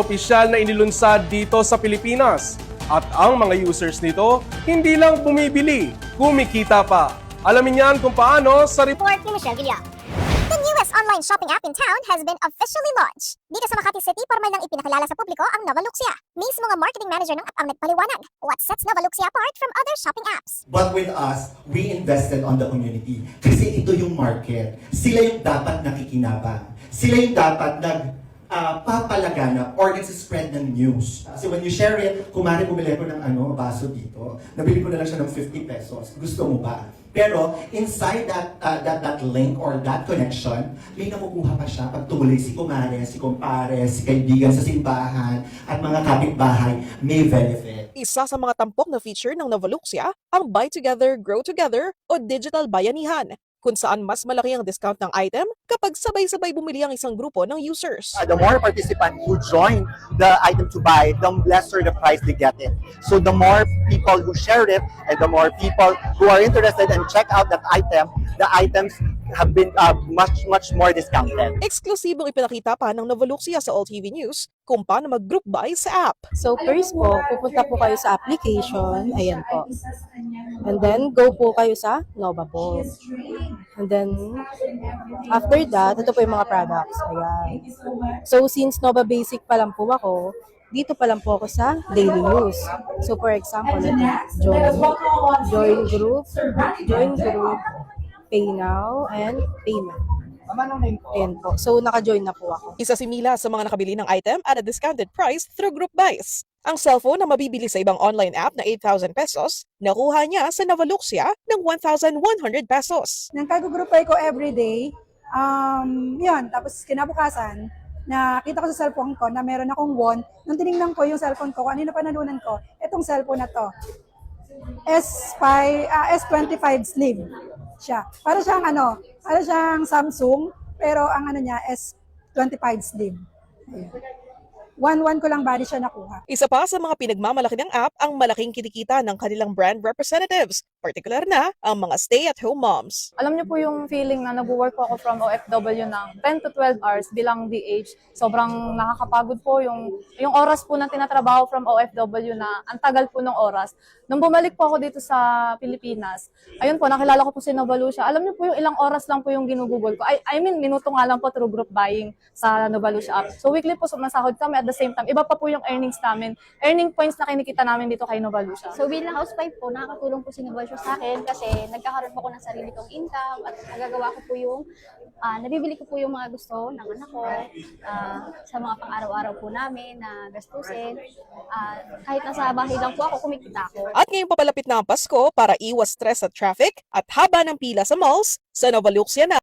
Opisyal na inilunsad dito sa Pilipinas. At ang mga users nito, hindi lang bumibili, kumikita pa. Alamin niyan kung paano sa Report ni Michelle Villar. The newest online shopping app in town has been officially launched. Dito sa Makati City, formal nang ipinakilala sa publiko ang Novaluxia. Mismo nga marketing manager ng app ang nagpaliwanag. What sets Novaluxia apart from other shopping apps? But with us, we invested on the community. Kasi ito yung market. Sila yung dapat nakikinabang. Sila yung dapat papalaganap or nagsispread ng news. Kasi when you share it, kumari bumili ko ng baso dito, nabili ko na lang siya ng 50 pesos. Gusto mo ba? Pero inside that link or that connection, may nakukuha pa siya pag tumuloy si kumare, si kumpare, si kaibigan sa simbahan, at mga kapitbahay, may benefit. Isa sa mga tampok na feature ng Novaluxia ang Buy Together, Grow Together o Digital Bayanihan, kung saan mas malaki ang discount ng item kapag sabay-sabay bumili ang isang grupo ng users. The more participants who join the item to buy, the lesser the price they get it. So the more people who share it and the more people who are interested and check out that item, the items have been much more discounted. Eksklusibong ipinakita pa ng Novaluxia sa All TV News kung paano mag-group buy sa app. So first po, pupunta po kayo sa application, ayan po. And then, go po kayo sa Nova po. And then, after that, ito po yung mga products. Ayan. So, since Nova Basic pa lang po ako, dito pa lang po ako sa daily use. So, for example, join group, pay now, and payment. Ayan po. So, naka-join na po ako. Isa si Mila sa mga nakabili ng item at a discounted price through group buys. Ang cellphone na mabibili sa ibang online app na 8,000 pesos, nakuha niya sa Novaluxia ng 1,100 pesos. Nang kagugruppay ko everyday, yun, tapos kinabukasan, nakita ko sa cellphone ko na meron akong won. Nung tinignan ko yung cellphone ko, ano na panalunan ko, itong cellphone na to. S25 Slim siya. Para siyang Samsung, pero ang niya S25 Slim. Ayan. 1-1 ko lang bali siya nakuha. Isa pa sa mga pinagmamalaki ng app ang malaking kinikita ng kanilang brand representatives, partikular na ang mga stay-at-home moms. Alam niyo po yung feeling na nag-work po ako from OFW ng 10 to 12 hours bilang DH. Sobrang nakakapagod po yung oras po na tinatrabaho from OFW na ang tagal po ng oras. Nung bumalik po ako dito sa Pilipinas, ayun po, nakilala ko po si Novaluxia. Alam niyo po yung ilang oras lang po yung ginugugol ko. I mean, minuto nga lang po through group buying sa Novaluxia app. So weekly po masahod kami at the same time. Iba pa po yung earnings namin. Earning points na kinikita namin dito kay Novaluxia. So bilang housewife po, nakakatulong po si Novaluxia sa akin kasi nagkakaroon po ako ng sarili kong income at nagagawa ko po yung, nabibili ko po yung mga gusto ng anak ko sa mga pang-araw-araw po namin na gastusin. Kahit nasa bahay lang po ako, kumikita ako. At ngayong papalapit na ang Pasko para iwas stress at traffic at haba ng pila sa malls, sa Novaluxia na